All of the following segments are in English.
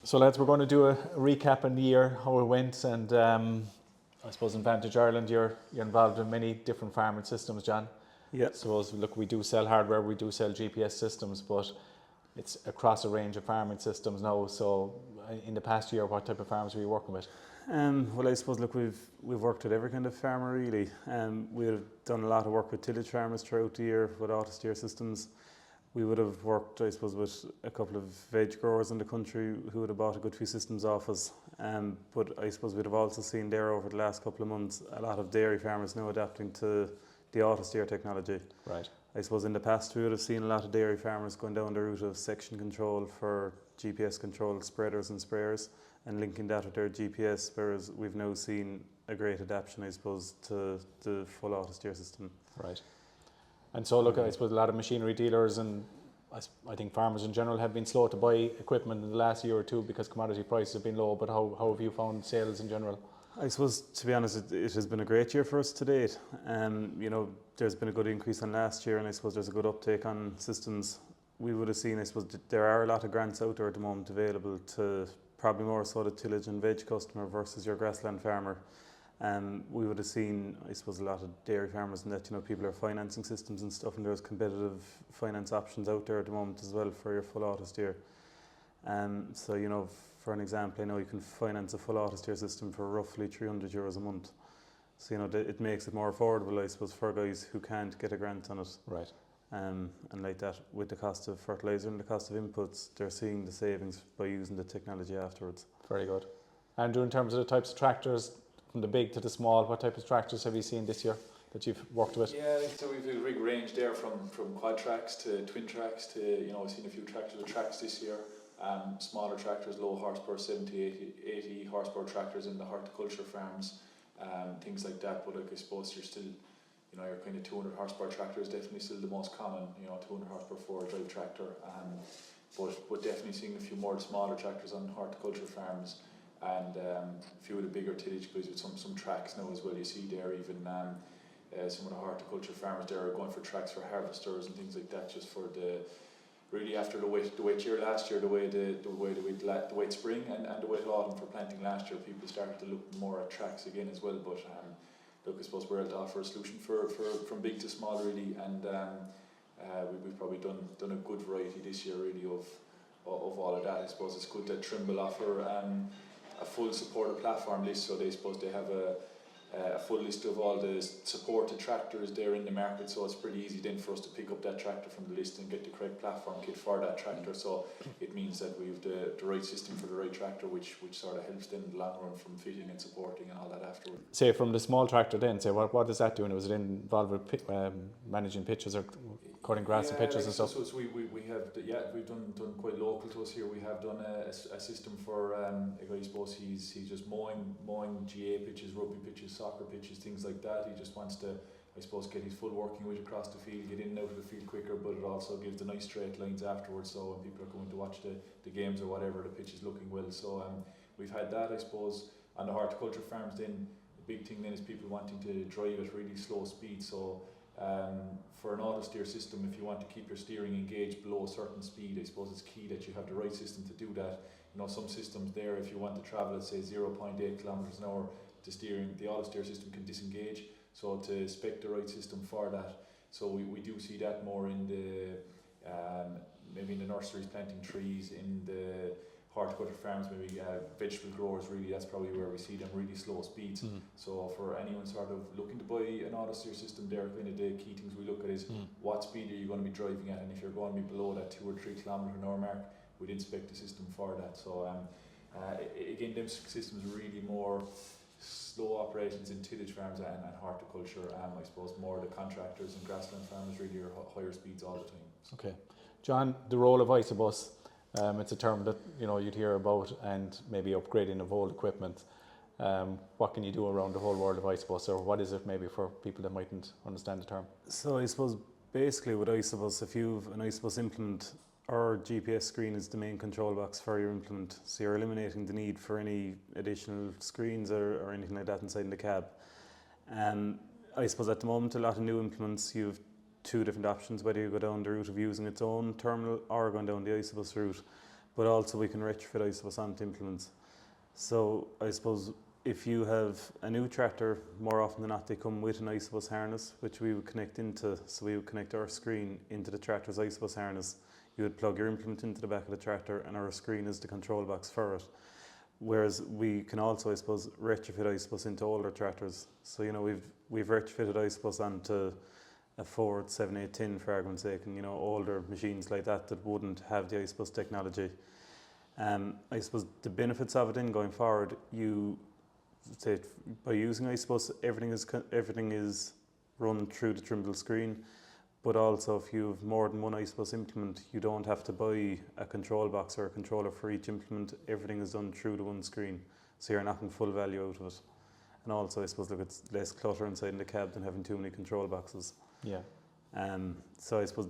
So lads, we're going to do a recap on the year, how it went, and I suppose in Vantage Ireland you're involved in many different farming systems, John. Yeah. So look, we do sell hardware, we do sell GPS systems, but it's across a range of farming systems now. So in the past year, what type of farms were you working with? Well, I suppose, look, we've worked with every kind of farmer really. We've done a lot of work with tillage farmers throughout the year with auto-steer systems. We would have worked, I suppose, with a couple of veg growers in the country who would have bought a good few systems off us. But I suppose we'd have also seen there over the last couple of months a lot of dairy farmers now adapting to the auto-steer technology. Right. I suppose in the past we would have seen a lot of dairy farmers going down the route of section control for GPS controlled spreaders and sprayers and linking that with their GPS, whereas we've now seen a great adaptation, I suppose, to the full auto-steer system. Right. And so look, I suppose a lot of machinery dealers and I think farmers in general have been slow to buy equipment in the last year or two because commodity prices have been low, but how have you found sales in general? I suppose, to be honest, it has been a great year for us to date. There's been a good increase on last year, and I suppose there's a good uptake on systems. We would have seen, I suppose, there are a lot of grants out there at the moment available to probably more so the tillage and veg customer versus your grassland farmer. We would have seen, I suppose, a lot of dairy farmers and that, people are financing systems and stuff, and there's competitive finance options out there at the moment as well for your full auto-steer. For an example, I know you can finance a full auto-steer system for roughly €300 a month. So, it makes it more affordable, I suppose, for guys who can't get a grant on it. Right. And like that, with the cost of fertiliser and the cost of inputs, they're seeing the savings by using the technology afterwards. Very good. And in terms of the types of tractors, from the big to the small, what type of tractors have you seen this year that you've worked with? Yeah, so we've a big range there from quad tracks to twin tracks to, we've seen a few tractors with tracks this year. Smaller tractors, low horsepower, 70, 80 horsepower tractors in the horticulture farms, things like that. But I suppose you're still, your kind of 200 horsepower tractor is definitely still the most common, 200 horsepower four-wheel drive tractor. But definitely seeing a few more smaller tractors on horticulture farms. And a few of the bigger tillage guys with some tracks now as well. You see there even some of the horticulture farmers there are going for tracks for harvesters and things like that, just for really after the wet year last year, the wet spring and the wet autumn for planting last year, people started to look more at tracks again as well. But look, I suppose we're able to offer a solution from big to small really, and we've probably done a good variety this year really of all of that. I suppose it's good that Trimble offer a full supported platform list, so they have a full list of all the supported tractors there in the market, so it's pretty easy then for us to pick up that tractor from the list and get the correct platform kit for that tractor. So it means that we have the right system for the right tractor, which sort of helps then in the long run from fitting and supporting and all that afterwards. Say from the small tractor then, what does that do? And was it involved with managing pitches or cutting grass and pitches and stuff? So we've done quite local to us here. We have done a system for a guy, I suppose he's just mowing GA pitches, rugby pitches, soccer pitches, things like that. He just wants to, I suppose, get his full working weight across the field, get in and out of the field quicker, but it also gives the nice straight lines afterwards, so when people are going to watch the games or whatever, the pitch is looking well. So we've had that, I suppose, on the horticulture farms. Then the big thing then is people wanting to drive at really slow speed. So for an auto steer system, if you want to keep your steering engaged below a certain speed, I suppose it's key that you have the right system to do that. Some systems there, if you want to travel at say 0.8 kilometers an hour, the auto steer system can disengage. So to spec the right system for that. So we do see that more in the maybe in the nurseries planting trees, in the horticulture farms, maybe vegetable growers. Really, that's probably where we see them really slow speeds. So for anyone sort of looking to buy an auto steer system, there kind of the key things we look at is what speed are you going to be driving at, and if you're going to be below that 2 or 3 kilometre an hour mark, we'd inspect the system for that. So again, them systems are really more slow operations in tillage farms and horticulture. I suppose more the contractors and grassland farmers really are higher speeds all the time. Okay, John, the role of Isobus, it's a term that you'd hear about, and maybe upgrading of old equipment. What can you do around the whole world of Isobus, or what is it maybe for people that mightn't understand the term? So I suppose basically with Isobus, if you've an Isobus implement, our GPS screen is the main control box for your implement, so you're eliminating the need for any additional screens or anything like that inside the cab. I suppose at the moment a lot of new implements, you have two different options, whether you go down the route of using its own terminal or going down the Isobus route. but also we can retrofit, I suppose, onto implements. So I suppose if you have a new tractor, more often than not they come with an isobus harness, which we would connect into. So we would connect our screen into the tractor's isobus harness. You would plug your implement into the back of the tractor, and our screen is the control box for it. Whereas we can also, I suppose, retrofit isobus into older tractors. So we've retrofitted isobus onto a Ford 7810 for argument's sake, and older machines like that wouldn't have the isobus technology. I suppose the benefits of it in going forward, by using isobus, everything is run through the Trimble screen. But also, if you have more than one isobus implement, you don't have to buy a control box or a controller for each implement. Everything is done through the one screen, so you're knocking full value out of it. And also, I suppose, look, it's less clutter inside in the cab than having too many control boxes. Yeah. So I suppose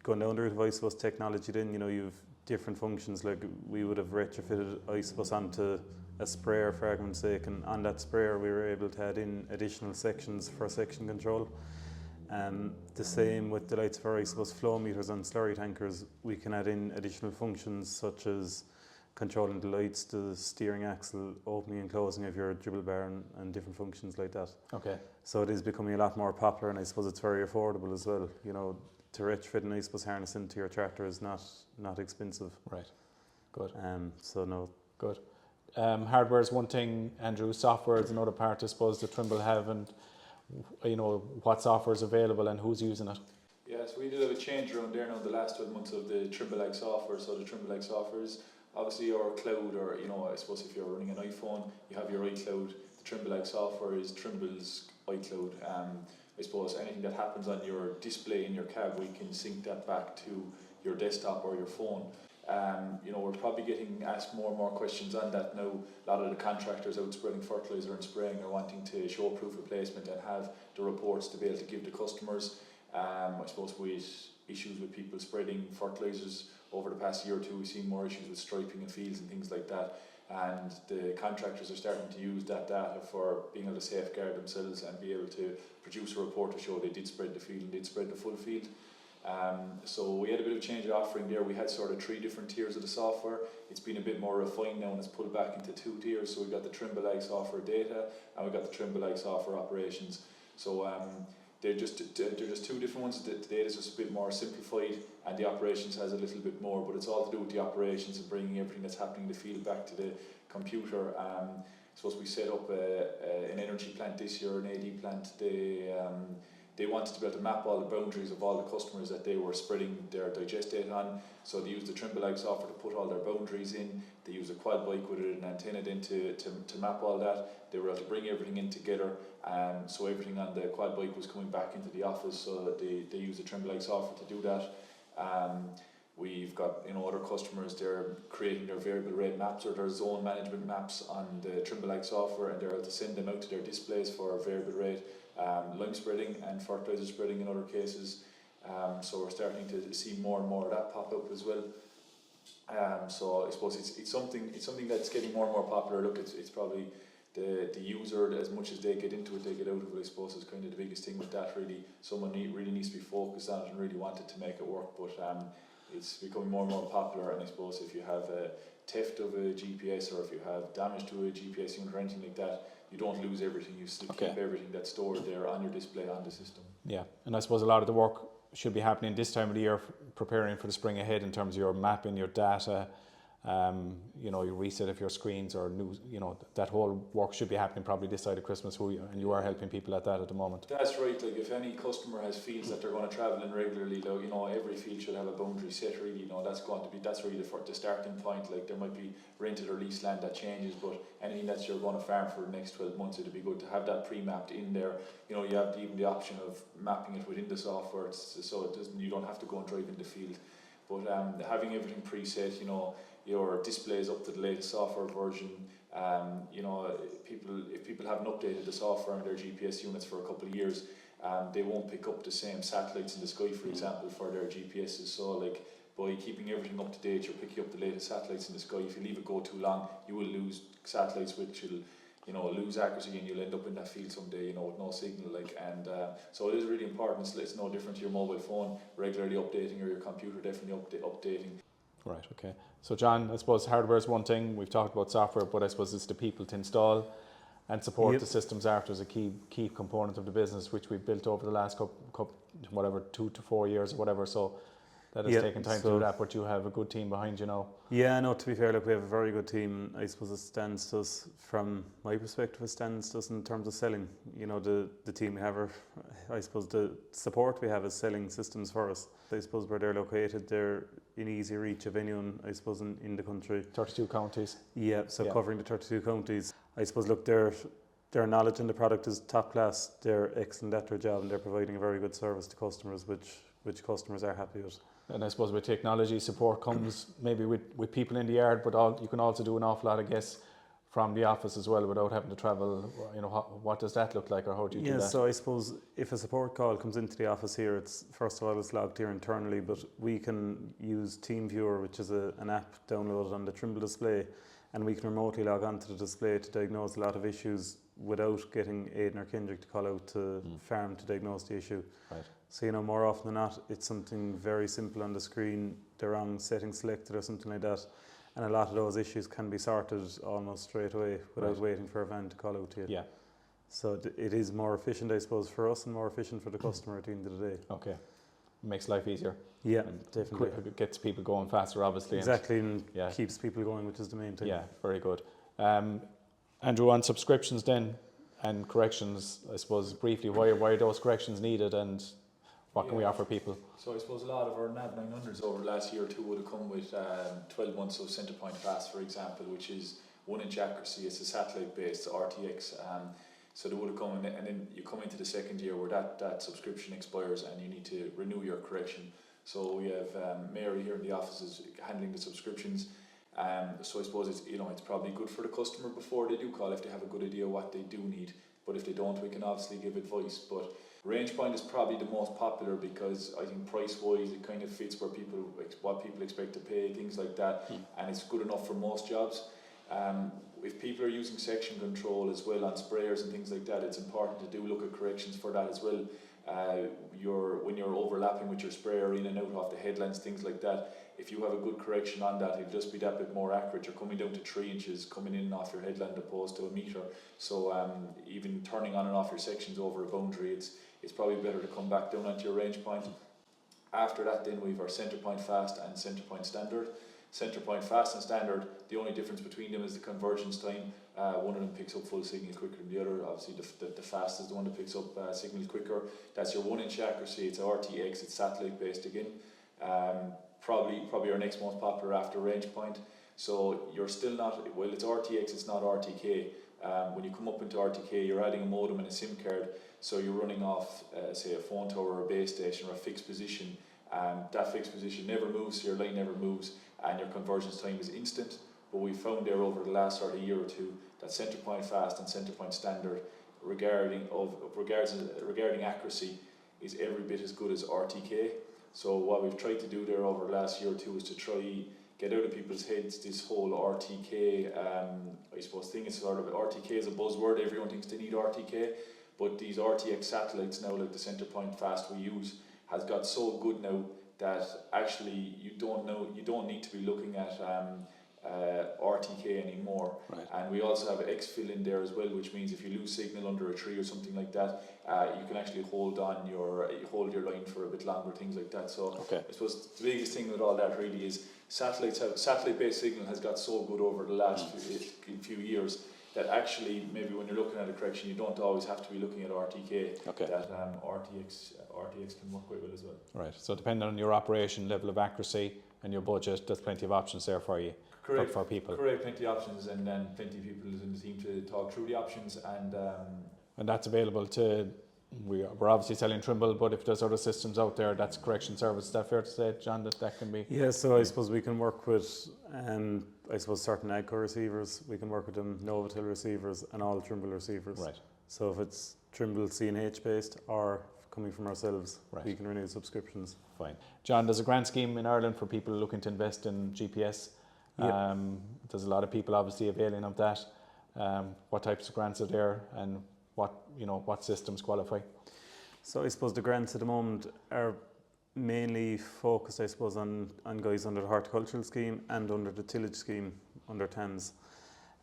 going down the route of isobus technology, then you've different functions. Like we would have retrofitted isobus onto a sprayer for argument's sake, and on that sprayer we were able to add in additional sections for section control. The same with the likes of our isobus flow meters on slurry tankers. We can add in additional functions such as controlling the lights, the steering axle, opening and closing of your dribble bar, and different functions like that. Okay. So it is becoming a lot more popular, and I suppose it's very affordable as well. To retrofit an isobus harness into your tractor is not expensive. Right. Good. So no. Good. Hardware is one thing, Andrew. Software is another part, I suppose, that Trimble have, and what software is available and who's using it. Yeah, so we did have a change around there now in the last 12 months of the Trimble software. So the Trimble software is obviously your cloud, or I suppose if you're running an iPhone, you have your iCloud. The Trimble software is Trimble's iCloud. I suppose anything that happens on your display in your cab, we can sync that back to your desktop or your phone. We're probably getting asked more and more questions on that now. A lot of the contractors out spreading fertiliser and spraying are wanting to show proof of placement and have the reports to be able to give the customers. I suppose with issues with people spreading fertilisers over the past year or two, we've seen more issues with striping in fields and things like that. And the contractors are starting to use that data for being able to safeguard themselves and be able to produce a report to show they did spread the field and did spread the full field. So we had a bit of change of offering there. We had sort of 3 different tiers of the software. It's been a bit more refined now and it's pulled back into 2 tiers. So we've got the Trimble software data and we've got the Trimble software operations. So they're just 2 different ones. The data is just a bit more simplified and the operations has a little bit more, but it's all to do with the operations and bringing everything that's happening in the field back to the computer. Suppose we set up an energy plant this year, an AD plant. They wanted to be able to map all the boundaries of all the customers that they were spreading their digest data on. So they used the Trimble software to put all their boundaries in. They used a quad bike with an antenna in to map all that. They were able to bring everything in together. So everything on the quad bike was coming back into the office. So they used the Trimble software to do that. We've got other customers, they're creating their variable rate maps or their zone management maps on the Trimble software, and they're able to send them out to their displays for variable rate, lime spreading and fertilizer spreading in other cases. So we're starting to see more and more of that pop up as well. So I suppose it's something that's getting more and more popular. Look, it's probably the user, as much as they get into it, they get out of it. I suppose is kind of the biggest thing with that. Really, someone really needs to be focused on it and really wanted to make it work. But it's becoming more and more popular. And I suppose if you have a theft of a GPS or if you have damage to a GPS unit or anything like that, you don't lose everything. You still keep everything that's stored there on your display on the system. Yeah, and I suppose a lot of the work should be happening this time of the year, preparing for the spring ahead in terms of your mapping, your data, your reset of your screens or new, that whole work should be happening probably this side of Christmas, and you are helping people at that at the moment. That's right. Like if any customer has fields that they're going to travel in regularly, every field should have a boundary set. Really, that's really the starting point. Like there might be rented or leased land that changes, but anything that you're going to farm for the next 12 months, it'd be good to have that pre-mapped in there. You have even the option of mapping it within the software, so you don't have to go and drive in the field. But having everything preset, your display is up to the latest software version. If people haven't updated the software on their GPS units for a couple of years, they won't pick up the same satellites in the sky, for example, for their GPSs. So by keeping everything up to date, you're picking up the latest satellites in the sky. If you leave it go too long, you will lose satellites, which will lose accuracy, and you'll end up in that field someday, with no signal. So it is really important. It's no different to your mobile phone regularly updating, or your computer definitely updating. Right. Okay. So John, I suppose hardware is one thing, we've talked about software, but I suppose it's the people to install and support Yep. the systems after is a key component of the business, which we've built over the last whatever 2 to 4 years or whatever. So that has Yep, taken time to so- do that, but you have a good team behind you now. Yeah, no, to be fair, look, we have a very good team. I suppose it stands to us, from my perspective, it stands to us in terms of selling. You know, the team we have, I suppose the support we have is selling systems for us. I suppose where they're located, they're in easy reach of anyone, I suppose, in the country. 32 counties. Yeah, so Yeah. covering the 32 counties. I suppose, look, their knowledge in the product is top class. They're excellent at their job, and they're providing a very good service to customers, which customers are happy with. And I suppose with technology, support comes maybe with people in the yard, but you can also do an awful lot, I guess, from the office as well without having to travel. You know, what does that look like, or how do you do Yeah, that? so I suppose if a support call comes into the office here, it's first of all it's logged here internally, but we can use TeamViewer, which is an app downloaded on the Trimble display, and we can remotely log onto the display to diagnose a lot of issues without getting Aidan or Kendrick to call out to farm to diagnose the issue. Right. So, you know, more often than not, it's something very simple on the screen, the wrong setting selected or something like that. And a lot of those issues can be sorted almost straight away without waiting for a van to call out to you. Yeah. So it is more efficient, I suppose, for us and more efficient for the customer at the end of the day. Okay. Makes life easier. Yeah, And definitely. It gets people going faster, obviously. Exactly, and yeah. keeps people going, which is the main thing. Yeah, very good. Andrew, on subscriptions then and corrections, I suppose briefly, why are those corrections needed, and what can we offer people? So I suppose a lot of our NAV 900s over the last year or two would have come with 12 months of centre point fast, for example, which is 1-inch accuracy. It's a satellite based RTX. So they would have come in, and then you come into the second year where that subscription expires and you need to renew your correction. So we have Mary here in the office is handling the subscriptions. So I suppose it's probably good for the customer before they do call if they have a good idea what they do need. But if they don't, we can obviously give advice. But range point is probably the most popular because I think price wise it kind of fits what people expect to pay, things like that, and it's good enough for most jobs. If people are using section control as well on sprayers and things like that, it's important to do look at corrections for that as well. When you're overlapping with your sprayer in and out off the headlands, things like that, if you have a good correction on that, it'll just be that bit more accurate. You're coming down to 3 inches coming in and off your headland opposed to a metre. So even turning on and off your sections over a boundary, it's probably better to come back down onto your range point. After that, then we've our centre point fast and centre point standard. Centre point fast and standard, the only difference between them is the convergence time. One of them picks up full signal quicker than the other. Obviously the fast is the one that picks up signals quicker. That's your 1-inch accuracy. It's RTX, it's satellite based again. Probably our next most popular after range point. So you're still not, well, it's RTX, it's not RTK. When you come up into RTK, you're adding a modem and a SIM card, so you're running off say a phone tower or a base station or a fixed position. That fixed position never moves, so your line never moves, and your convergence time is instant. But we found there over the last sort of year or two that centre point fast and centre point standard regarding accuracy is every bit as good as RTK. So what we've tried to do there over the last year or two is to try get out of people's heads this whole RTK I suppose thing. Is sort of RTK is a buzzword, everyone thinks they need RTK, but these RTX satellites now, like the centre point fast we use, has got so good now that actually you don't need to be looking at RTK anymore. Right. And we also have exfil in there as well, which means if you lose signal under a tree or something like that, you can actually hold your line for a bit longer, things like that. So Okay. I suppose the biggest thing with all that really is satellite based signal has got so good over the last few years that actually maybe when you're looking at a correction you don't always have to be looking at RTK. Okay. That RTX can work quite well as well. Right. So depending on your operation level of accuracy and your budget, there's plenty of options there for you. Correct. For people. Correct, plenty of options, and then plenty of people in the team to talk through the options, And that's available to, we're obviously selling Trimble, but if there's other systems out there, that's correction service. Is that fair to say, John, that can be? Yeah, so I suppose we can work with certain AGCO receivers, we can work with them Novotel receivers and all Trimble receivers. Right. So if it's Trimble CNH based or coming from ourselves, Right. we can renew subscriptions. Fine. John, there's a grant scheme in Ireland for people looking to invest in GPS. Yep. There's a lot of people obviously availing of that. What types of grants are there, and what systems qualify? So I suppose the grants at the moment are mainly focused, I suppose, on guys under the horticultural scheme and under the tillage scheme under Thames.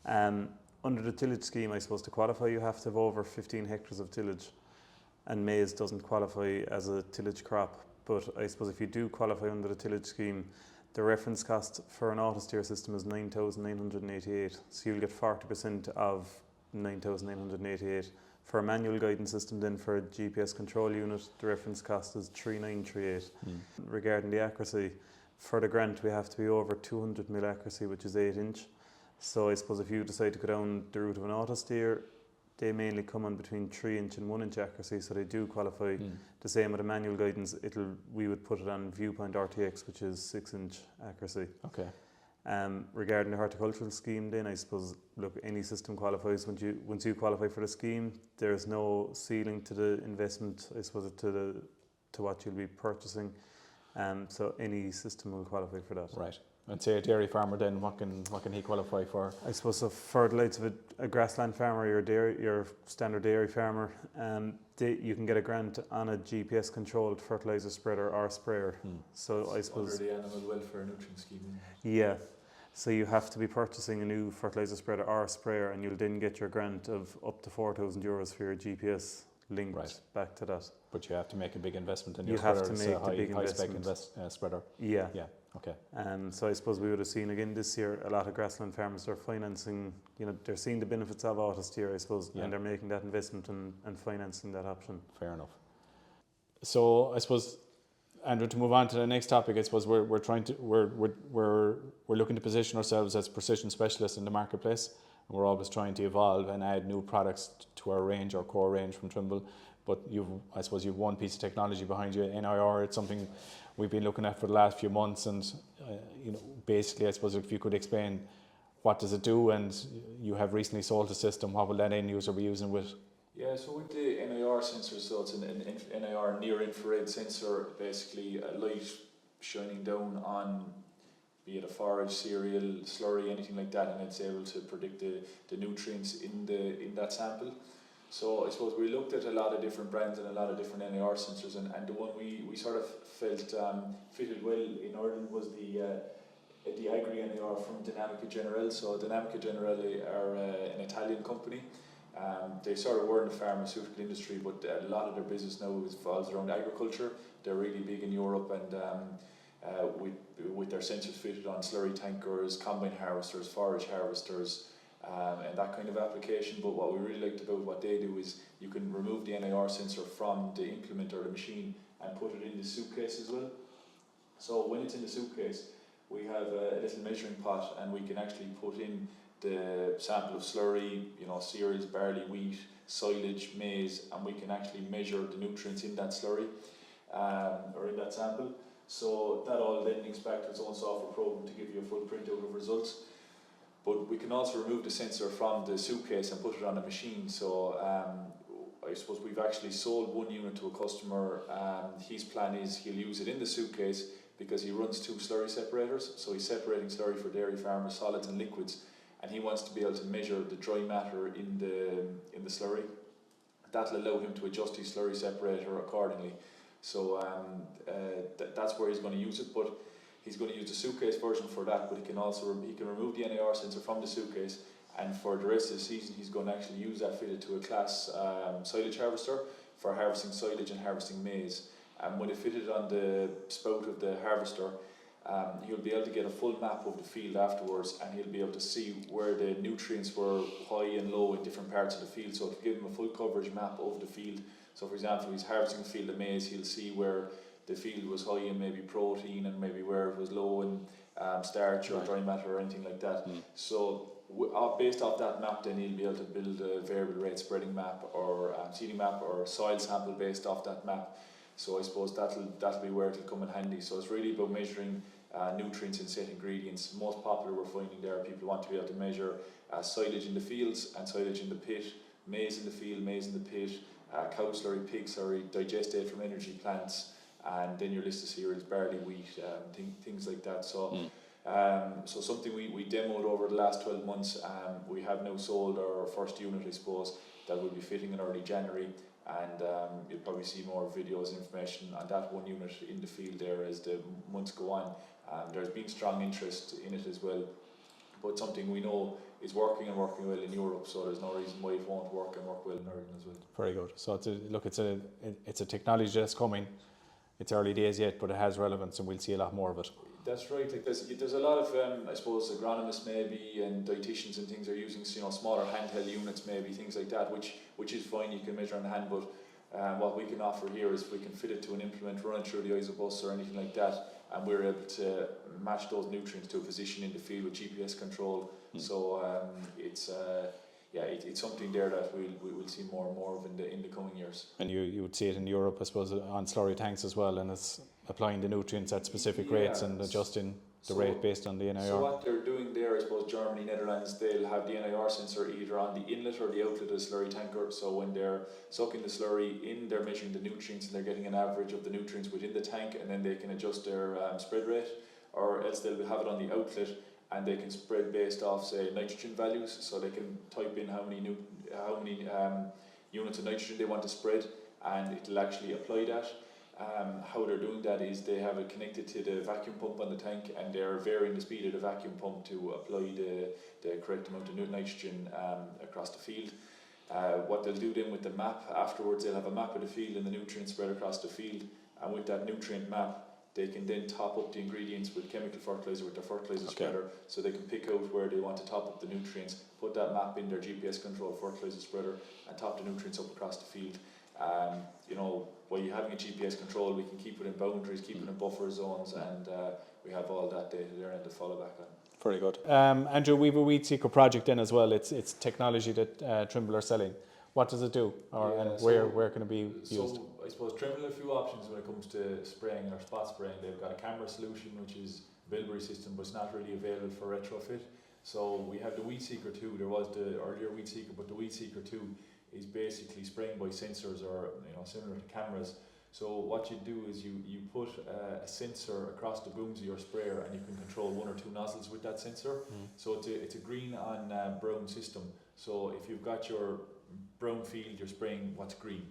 Under the tillage scheme, I suppose, to qualify, you have to have over 15 hectares of tillage, and maize doesn't qualify as a tillage crop. But I suppose if you do qualify under the tillage scheme, the reference cost for an auto-steer system is 9,988, so you'll get 40% of 9,988. For a manual guidance system, then for a GPS control unit, the reference cost is 3,938. Regarding the accuracy, for the grant we have to be over 200 mil accuracy, which is 8 inch. So I suppose if you decide to go down the route of an auto steer, they mainly come on between 3 inch and 1 inch accuracy, so they do qualify. The same with a manual guidance, we would put it on Viewpoint RTX, which is 6 inch accuracy. Okay. Regarding the horticultural scheme, then I suppose, look, any system qualifies. Once you qualify for the scheme, there's no ceiling to the investment, I suppose, to what you'll be purchasing. So any system will qualify for that. Right. And say a dairy farmer, then what can he qualify for? I suppose so for the likes of a grassland farmer, your standard dairy farmer, you can get a grant on a GPS controlled fertilizer spreader or sprayer. So I suppose under the animal welfare nutrient scheme. Yeah. So you have to be purchasing a new fertilizer spreader or sprayer, and you'll then get your grant of up to €4,000 for your GPS linked back to that. But you have to make a big investment in You your have spreader. to It's make the big high spec investment. spreader. Yeah. Yeah. Okay. So I suppose we would have seen again this year a lot of grassland farmers are financing, they're seeing the benefits of auto-steer, I suppose, and they're making that investment and financing that option. Fair enough. So I suppose, Andrew, to move on to the next topic, I suppose we're looking to position ourselves as precision specialists in the marketplace, and we're always trying to evolve and add new products to our range, our core range from Trimble. But I suppose you've one piece of technology behind you, NIR. It's something we've been looking at for the last few months, and basically, I suppose if you could explain what does it do, and you have recently sold a system, what will that end user be using with? Yeah, so with the NIR sensor, so it's an NIR near infrared sensor, basically a light shining down on, be it a forage, cereal, slurry, anything like that, and it's able to predict the nutrients in that sample. So I suppose we looked at a lot of different brands and a lot of different NIR sensors, and the one we sort of felt fitted well in Ireland was the Agri NIR from Dinamica Generale. So Dinamica Generale are an Italian company. They sort of were in the pharmaceutical industry, but a lot of their business now revolves around agriculture. They're really big in Europe, and with their sensors fitted on slurry tankers, combine harvesters, forage harvesters, and that kind of application. But what we really liked about what they do is you can remove the NIR sensor from the implement or the machine and put it in the suitcase as well. So when it's in the suitcase, we have a little measuring pot, and we can actually put in the sample of slurry, cereals, barley, wheat, silage, maize, and we can actually measure the nutrients in that slurry or in that sample. So that all then links back to its own software program to give you a full printout of results. But we can also remove the sensor from the suitcase and put it on a machine. So I suppose we've actually sold one unit to a customer. His plan is he'll use it in the suitcase because he runs 2 slurry separators. So he's separating slurry for dairy farmers, solids and liquids, and he wants to be able to measure the dry matter in the slurry. That'll allow him to adjust his slurry separator accordingly. So that's where he's going to use it, but he's going to use the suitcase version for that. But he can remove the NIR sensor from the suitcase, and for the rest of the season he's going to actually use that fitted to a class silage harvester for harvesting silage and harvesting maize. And when it fitted on the spout of the harvester, he'll be able to get a full map of the field afterwards, and he'll be able to see where the nutrients were high and low in different parts of the field. So it'll give him a full coverage map of the field. So for example, if he's harvesting a field of maize, he'll see where the field was high in maybe protein and maybe where it was low in starch or dry matter or anything like that. So based off that map, then he'll be able to build a variable rate spreading map or seeding map or soil sample based off that map. So I suppose that'll be where it'll come in handy. So it's really about measuring nutrients in set ingredients. Most popular we're finding there, people want to be able to measure silage in the fields and silage in the pit, maize in the field, maize in the pit, cow slurry, pig slurry, digestate from energy plants, and then your list of cereals, barley, wheat, things like that. So so something we demoed over the last 12 months. We have now sold our first unit, I suppose, that will be fitting in early January, and you'll probably see more videos, information on that one unit in the field there as the months go on. There's been strong interest in it as well, but something we know is working and working well in Europe, so there's no reason why it won't work and work well in Ireland as well. Very good. So it's a technology that's coming. It's early days yet, but it has relevance, and we'll see a lot more of it. That's right. Like there's a lot of I suppose agronomists maybe and dietitians and things are using smaller handheld units, maybe things like that, which is fine. You can measure on the hand, but what we can offer here is we can fit it to an implement, run it through the isobus or anything like that, and we're able to match those nutrients to a position in the field with GPS control. So it's something there that we'll see more and more of in the coming years. And you would see it in Europe, I suppose, on slurry tanks as well, and it's applying the nutrients at specific rates and adjusting the rate based on the NIR. So what they're doing there, I suppose, Germany, Netherlands, they'll have the NIR sensor either on the inlet or the outlet of the slurry tanker. So when they're sucking the slurry in, they're measuring the nutrients and they're getting an average of the nutrients within the tank, and then they can adjust their spread rate, or else they'll have it on the outlet and they can spread based off, say, nitrogen values. So they can type in how many units of nitrogen they want to spread, and it'll actually apply that. How they're doing that is they have it connected to the vacuum pump on the tank, and they're varying the speed of the vacuum pump to apply the correct amount of nitrogen across the field. What they'll do then with the map afterwards, they'll have a map of the field and the nutrients spread across the field, and with that nutrient map they can then top up the ingredients with chemical fertilizer with their fertilizer spreader, so they can pick out where they want to top up the nutrients, put that map in their GPS control fertilizer spreader and top the nutrients up across the field. By having a GPS control, we can keep it in boundaries, keep it in buffer zones, and we have all that data there and to follow back on. Very good. Andrew, we have a Weed Seeker project then as well. It's technology that Trimble are selling. What does it do, where can it be used? So I suppose Trimble have a few options when it comes to spraying or spot spraying. They've got a camera solution, which is a Bilberry system, but it's not really available for retrofit. So we have the Weed Seeker 2. There was the earlier Weed Seeker, but the Weed Seeker 2 is basically spraying by sensors, or similar to cameras. So what you do is you put a sensor across the booms of your sprayer, and you can control one or two nozzles with that sensor. So it's a green on brown system. So if you've got your brown field, you're spraying what's green.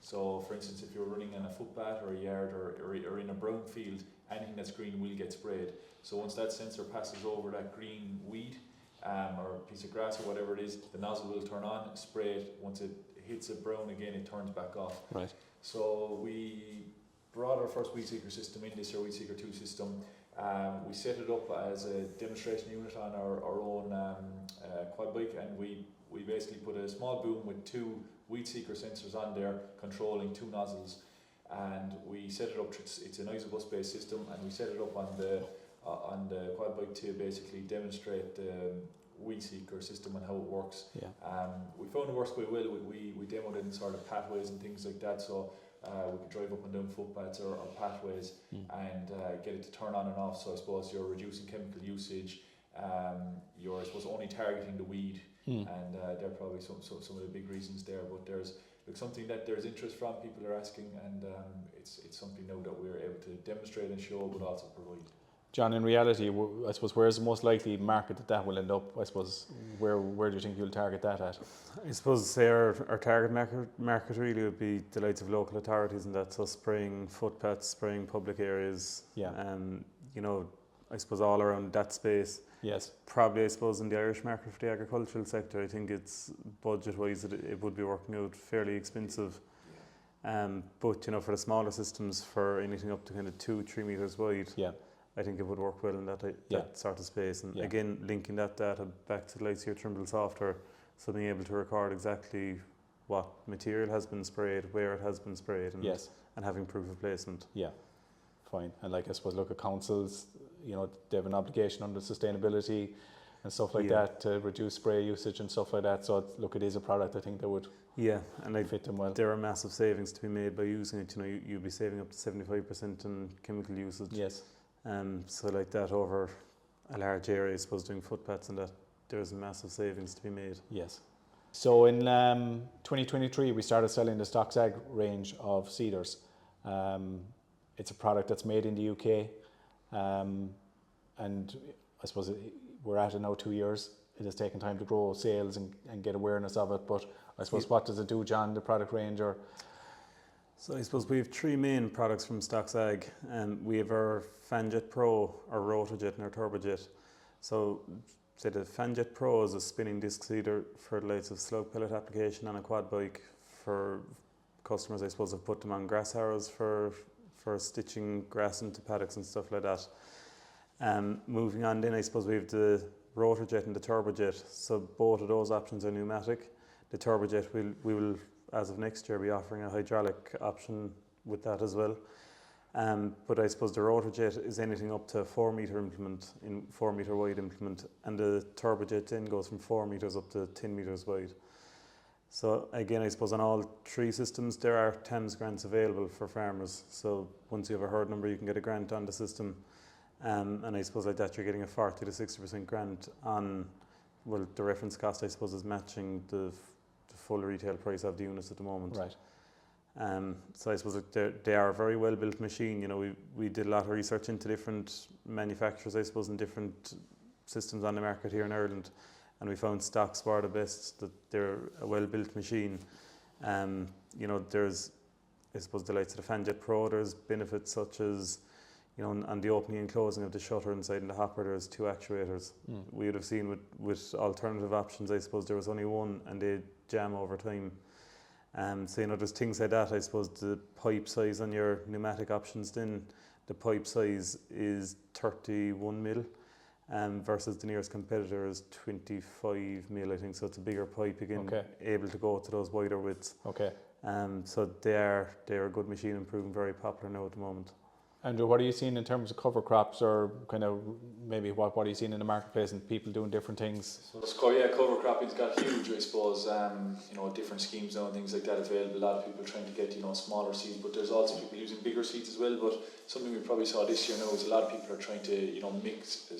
So for instance, if you're running in a footpath or a yard or in a brown field, anything that's green will get sprayed. So once that sensor passes over that green weed or piece of grass or whatever it is, the nozzle will turn on, spray it. Once it hits a brown again, it turns back off. Right. So we brought our first Weed Seeker system in, this year Weed Seeker 2 system. We set it up as a demonstration unit on our own quad bike, and we basically put a small boom with two Weed Seeker sensors on there controlling two nozzles, and we set it up. It's an isobus based system, and we set it up on the quad bike to basically demonstrate the Weed Seeker system and how it works. Yeah. We found it works quite well. We demoed it in sort of pathways and things like that, so we could drive up and down footpaths or pathways and get it to turn on and off. So I suppose you're reducing chemical usage. You're, I suppose, only targeting the weed, and they're probably some of the big reasons there. But there's something that there's interest from, people are asking, and it's something now that we're able to demonstrate and show, but also provide. John, in reality, I suppose, where's the most likely market that will end up? I suppose, where do you think you'll target that at? I suppose, say our target market really would be the likes of local authorities, and that's us spraying footpaths, spraying public areas. Yeah. I suppose all around that space. Yes. Probably, I suppose, in the Irish market for the agricultural sector, I think it's budget-wise it would be working out fairly expensive. But for the smaller systems, for anything up to kind of 2-3 meters wide. Yeah. I think it would work well in that sort of space. And again, linking that data back to the likes of your Trimble software, so being able to record exactly what material has been sprayed, where it has been sprayed, and having proof of placement. Yeah, fine. And I suppose, look at councils, they have an obligation under sustainability and stuff like that to reduce spray usage and stuff like that. So it is a product I think that would fit them well. There are massive savings to be made by using it. You'll be saving up to 75% in chemical usage. Yes. So like that over a large area, I suppose, doing footpaths and that, there's massive savings to be made. Yes. So in 2023, we started selling the Stocks Ag range of seeders. It's a product that's made in the UK, and I suppose we're at it now 2 years. it has taken time to grow sales and get awareness of it. But I suppose, what does it do, John, the product range? Or So I suppose we have three main products from Stocks Ag. We have our Fanjet Pro, our Rotojet and our Turbojet. So say the Fanjet Pro is a spinning disc seeder for the likes of slug pellet application on a quad bike. For customers, I suppose, have put them on grass harrows for stitching grass into paddocks and stuff like that. Moving on then, I suppose we have the Rotojet and the Turbojet. So both of those options are pneumatic. The Turbojet we will, as of next year, be offering a hydraulic option with that as well. But I suppose the Rotojet is anything up to 4 metre implement, in 4 metre wide implement, and the Turbojet then goes from 4 metres up to 10 metres wide. So again, I suppose on all three systems there are TAMS grants available for farmers. So once you have a herd number, you can get a grant on the system, and I suppose like that you're getting a 40 to 60% grant on, well, the reference cost I suppose is matching the full retail price of the units at the moment. right. So I suppose they are a very well built machine. You know, we did a lot of research into different manufacturers, I suppose, and different systems on the market here in Ireland, and we found Stocks were the best, that they're a well built machine. You know, there's, I suppose, the likes of the Fanjet Pro, there's benefits such as, you know, on the opening and closing of the shutter inside in the hopper, there's 2 actuators. We would have seen with alternative options, I suppose there was only one, and they jam over time. So, you know, there's things like that. I suppose the pipe size on your pneumatic options, then the pipe size is 31 mil, versus the nearest competitor is 25 mil, I think. So it's a bigger pipe, again, able to go to those wider widths. Okay. So they're a good machine and proving very popular now at the moment. Andrew, what are you seeing in terms of cover crops, or kind of maybe what are you seeing in the marketplace and people doing different things? So yeah, cover cropping's got huge, I suppose. You know, different schemes now and things like that available. A lot of people trying to get, you know, smaller seeds, but there's also people using bigger seeds as well. But something we probably saw this year now is a lot of people are trying to, you know, mix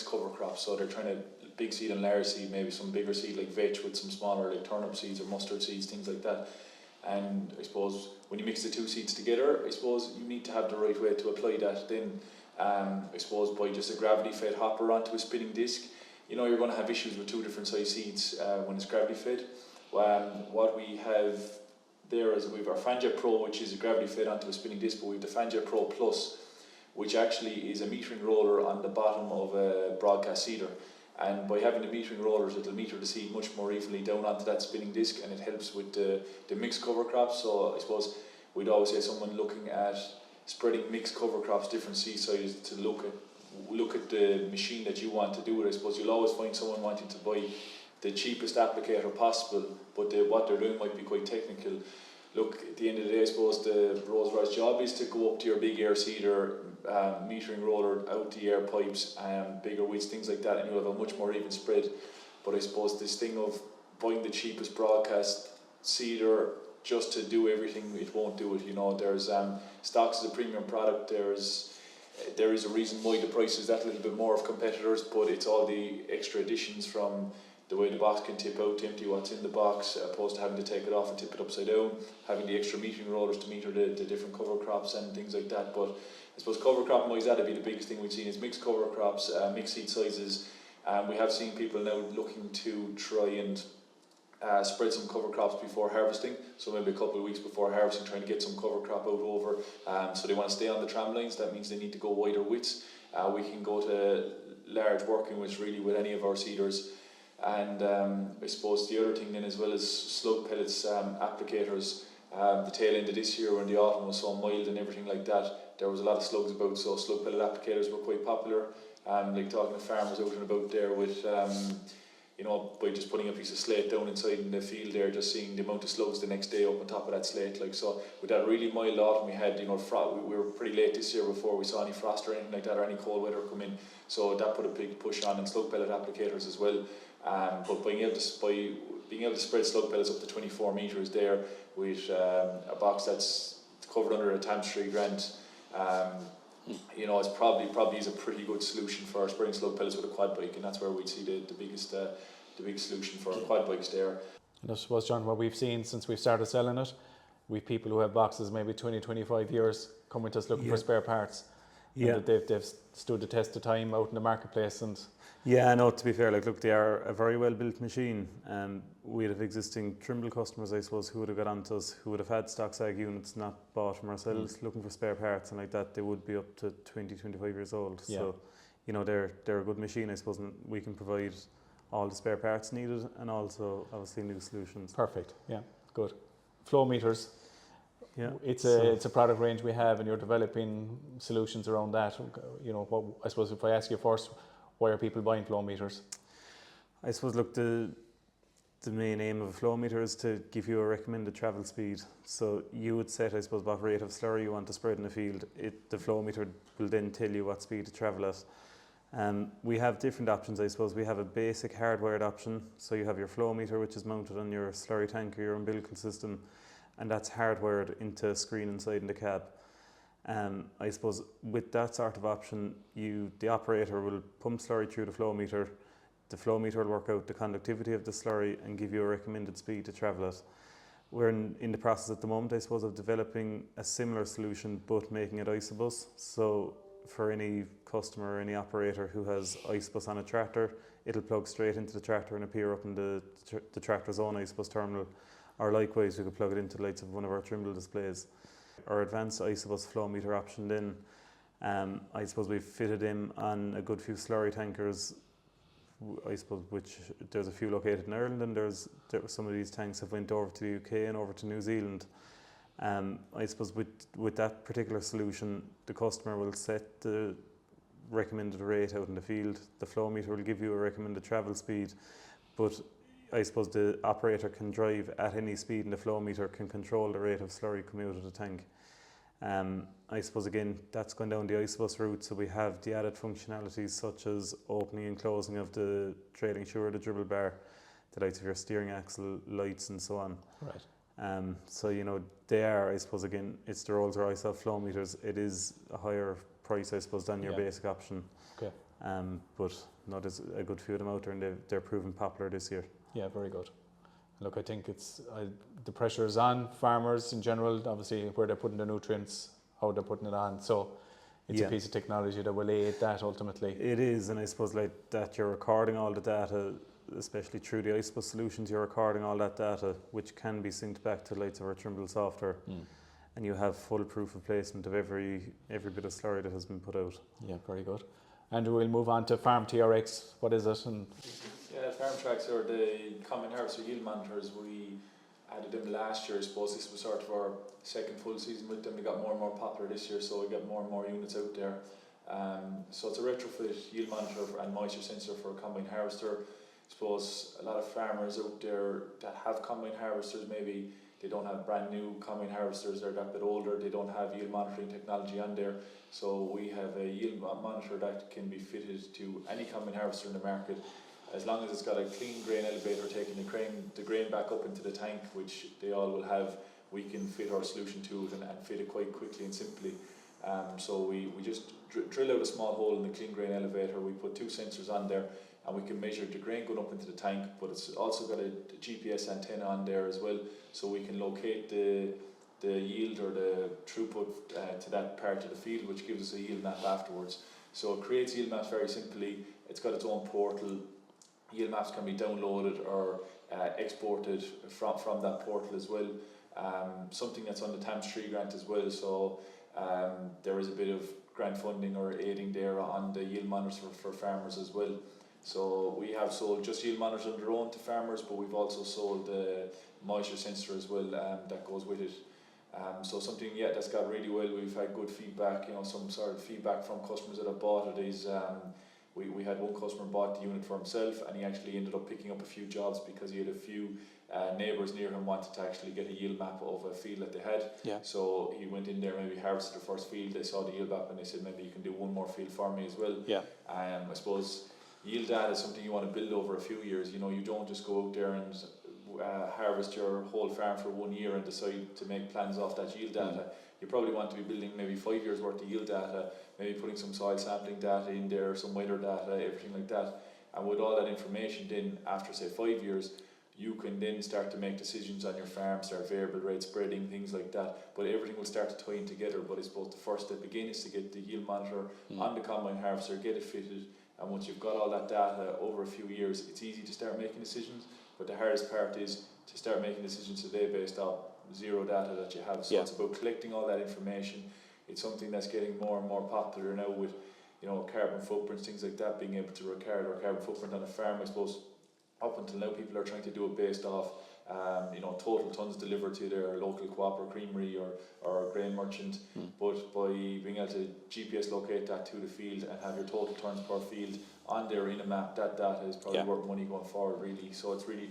cover crops. So they're trying to big seed and large seed, maybe some bigger seed like vetch with some smaller like turnip seeds or mustard seeds, things like that. And I suppose when you mix the two seeds together, I suppose you need to have the right way to apply that. Then I suppose by just a gravity fed hopper onto a spinning disc, you know, you're going to have issues with 2 different size seeds when it's gravity fed. What we have there is we have our Fanjet Pro, which is a gravity fed onto a spinning disc, but we have the Fanjet Pro Plus, which actually is a metering roller on the bottom of a broadcast seeder. And by having the metering rollers, it'll meter the seed much more evenly down onto that spinning disc, and it helps with the mixed cover crops. So I suppose we'd always say someone looking at spreading mixed cover crops, different seed sizes, to look at the machine that you want to do it. I suppose you'll always find someone wanting to buy the cheapest applicator possible, but what they're doing might be quite technical. Look, at the end of the day, I suppose the Rolls Royce job is to go up to your big air seeder, metering roller, out the air pipes, bigger widths, things like that, and you'll have a much more even spread. But I suppose this thing of buying the cheapest broadcast seeder just to do everything, it won't do it. You know, there's Stocks is a premium product. There is a reason why the price is that little bit more of competitors, but it's all the extra additions from the way the box can tip out to empty what's in the box, opposed to having to take it off and tip it upside down, having the extra metering rollers to meter the different cover crops and things like that. But I suppose cover crop wise, that'd be the biggest thing we've seen is mixed cover crops, mixed seed sizes. We have seen people now looking to try and spread some cover crops before harvesting, so maybe a couple of weeks before harvesting, trying to get some cover crop out over. So they want to stay on the tram lines. That means they need to go wider widths. We can go to large working widths really with any of our seeders. And I suppose the other thing then, as well as slug pellets applicators, the tail end of this year when the autumn was so mild and everything like that, there was a lot of slugs about, so slug pellet applicators were quite popular. Like talking to farmers out and about there with, you know, by just putting a piece of slate down inside in the field there, just seeing the amount of slugs the next day up on top of that slate. Like, so with that really mild autumn we had, you know, we were pretty late this year before we saw any frost or anything like that, or any cold weather come in, so that put a big push on in slug pellet applicators as well. But being able to spread slug pellets up to 24 metres there with a box that's covered under a TAMS 3 grant, you know, it's probably is a pretty good solution for spreading slug pellets with a quad bike, and that's where we'd see the biggest solution for quad bikes there. And I suppose, John, what we've seen since we've started selling it, we've people who have boxes maybe 20-25 years coming to us looking for spare parts. Yeah, and they've stood the test of time out in the marketplace, and Yeah, no, to be fair, like, look, they are a very well built machine. We'd have existing Trimble customers, I suppose, who would have got onto us, who would have had stock sag units not bought from ourselves, looking for spare parts and like that. They would be up to 20, 25 years old. Yeah. So, you know, they're a good machine, I suppose, and we can provide all the spare parts needed and also, obviously, new solutions. Perfect. Yeah, good. Flow meters. Yeah. It's So- a product range we have, and you're developing solutions around that. You know, what, I suppose if I ask you first, why are people buying flow meters? I suppose, look, the main aim of a flow meter is to give you a recommended travel speed. So you would set, I suppose, what rate of slurry you want to spread in the field. The flow meter will then tell you what speed to travel at. We have different options, I suppose. We have a basic hardwired option. So you have your flow meter, which is mounted on your slurry tank or your umbilical system, and that's hardwired into a screen inside in the cab. I suppose with that sort of option, the operator will pump slurry through the flow meter. The flow meter will work out the conductivity of the slurry and give you a recommended speed to travel at. We're in the process at the moment, I suppose, of developing a similar solution, but making it ISOBUS. So for any customer or any operator who has ISOBUS on a tractor, it'll plug straight into the tractor and appear up in the tractor's own ISOBUS terminal. Or likewise, we could plug it into the lights of one of our Trimble displays. Our advanced ISOBUS flow meter option then, I suppose we've fitted in on a good few slurry tankers, I suppose, which there's a few located in Ireland, and some of these tanks have went over to the UK and over to New Zealand. I suppose with that particular solution, the customer will set the recommended rate out in the field. The flow meter will give you a recommended travel speed, but I suppose the operator can drive at any speed, and the flow meter can control the rate of slurry coming out of the tank. I suppose, again, that's gone down the ISOBUS route, so we have the added functionalities such as opening and closing of the trailing shoe, the dribble bar, the lights of your steering axle, lights and so on. Right. So, you know, they are, I suppose, again, it's the Rolls-Royce of flow meters. It is a higher price, I suppose, than your basic option. Okay. But no, there's a good few of them out there, and they're proving popular this year. Yeah, very good. Look, I think the pressure is on farmers in general, obviously, where they're putting the nutrients, how they're putting it on. So it's a piece of technology that will aid that ultimately. It is, and I suppose like that you're recording all the data, especially through the ISOBUS solutions, you're recording all that data, which can be synced back to the lights of our Trimble software. And you have full proof of placement of every bit of slurry that has been put out. Yeah, very good. And we'll move on to Farm TRX. What is it? Yeah, farm tracks are the common harvester yield monitors. We added them last year. I suppose this was sort of our second full season with them. They got more and more popular this year, so we got more and more units out there. So it's a retrofit yield monitor and moisture sensor for a combine harvester. I suppose a lot of farmers out there that have combine harvesters, maybe they don't have brand new combine harvesters, they're that bit older, they don't have yield monitoring technology on there. So we have a yield monitor that can be fitted to any combine harvester in the market, as long as it's got a clean grain elevator taking the grain back up into the tank, which they all will have. We can fit our solution to it and fit it quite quickly and simply. So we just drill out a small hole in the clean grain elevator. We put two sensors on there, and we can measure the grain going up into the tank, but it's also got a GPS antenna on there as well, so we can locate the yield or the throughput to that part of the field, which gives us a yield map afterwards. So it creates yield maps very simply. It's got its own portal. Yield maps can be downloaded or exported from that portal as well. Something that's on the TAMS 3 grant as well, so there is a bit of grant funding or aiding there on the yield monitors for farmers as well. So we have sold just yield monitors on their own to farmers, but we've also sold the moisture sensor as well that goes with it. So something that's got really well. We've had good feedback, some sort of feedback from customers that have bought it is we had one customer bought the unit for himself, and he actually ended up picking up a few jobs because he had a few neighbours near him wanted to actually get a yield map of a field that they had. Yeah. So he went in there, maybe harvested the first field, they saw the yield map and they said maybe you can do one more field for me as well. Yeah. I suppose yield data is something you want to build over a few years. You don't just go out there and harvest your whole farm for 1 year and decide to make plans off that yield data. You probably want to be building maybe 5 years worth of yield data, maybe putting some soil sampling data in there, some weather data, everything like that. And with all that information then, after say 5 years, you can then start to make decisions on your farm, start variable rate spreading, things like that. But everything will start to tie in together. But I suppose the first step again is to get the yield monitor on the combine harvester, get it fitted, And once you've got all that data over a few years, it's easy to start making decisions. But the hardest part is to start making decisions today based on zero data that you have. So it's about collecting all that information. It's something that's getting more and more popular now with, you know, carbon footprints, things like that, being able to record our carbon footprint on a farm. I suppose up until now people are trying to do it based off you know, total tons delivered to their local co-op or creamery or grain merchant, but by being able to GPS locate that to the field and have your total tons per field on there in a map, that data is probably worth money going forward, really. So it's really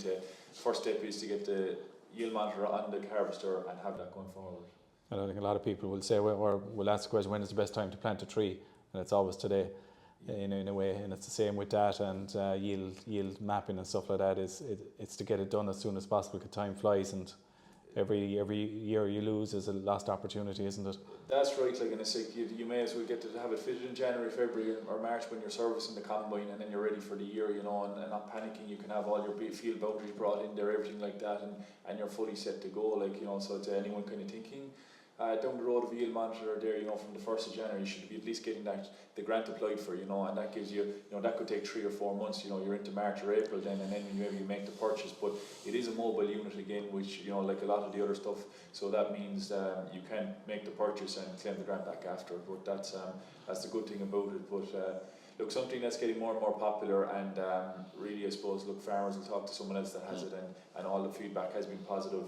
first step is to get the yield monitor on the harvester and have that going forward. And I think a lot of people will say, or will ask the question, when is the best time to plant a tree? And it's always today. In a way, and it's the same with data and yield mapping and stuff like that. It's to get it done as soon as possible, because time flies, and every year you lose is a lost opportunity, isn't it? That's right. Like, and it's like you may as well get to have it fitted in January, February, or March when you're servicing the combine, and then you're ready for the year, you know, and not panicking. You can have all your field boundaries brought in there, everything like that, and you're fully set to go. Like, you know, so it's anyone kind of thinking down the road of a yield monitor there, you know, from the 1st of January, you should be at least getting the grant applied for, you know, and that gives you, you know, that could take 3 or 4 months, you know, you're into March or April then, and then maybe you make the purchase, but it is a mobile unit again, which, you know, like a lot of the other stuff, so that means you can make the purchase and claim the grant back after, but that's the good thing about it. But look, something that's getting more and more popular, and really, I suppose, look, farmers will talk to someone else that has it, and all the feedback has been positive.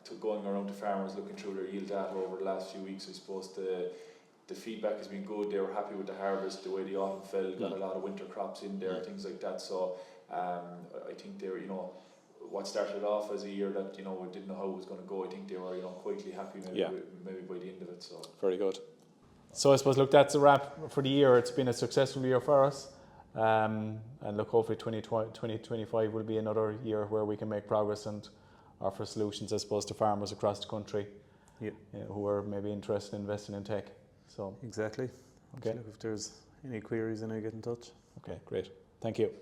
To going around to farmers looking through their yield data over the last few weeks, I suppose the feedback has been good. They were happy with the harvest, the way the autumn fell, got a lot of winter crops in there, things like that. So I think they were, you know, what started off as a year that, you know, we didn't know how it was going to go, I think they were, you know, quietly happy maybe by the end of it. So very good. So I suppose, look, that's a wrap for the year. It's been a successful year for us. And look, hopefully 2025 will be another year where we can make progress and offer solutions, I suppose, to farmers across the country who are maybe interested in investing in tech. So exactly. Okay. Look, if there's any queries, then I get in touch. Okay, great. Thank you.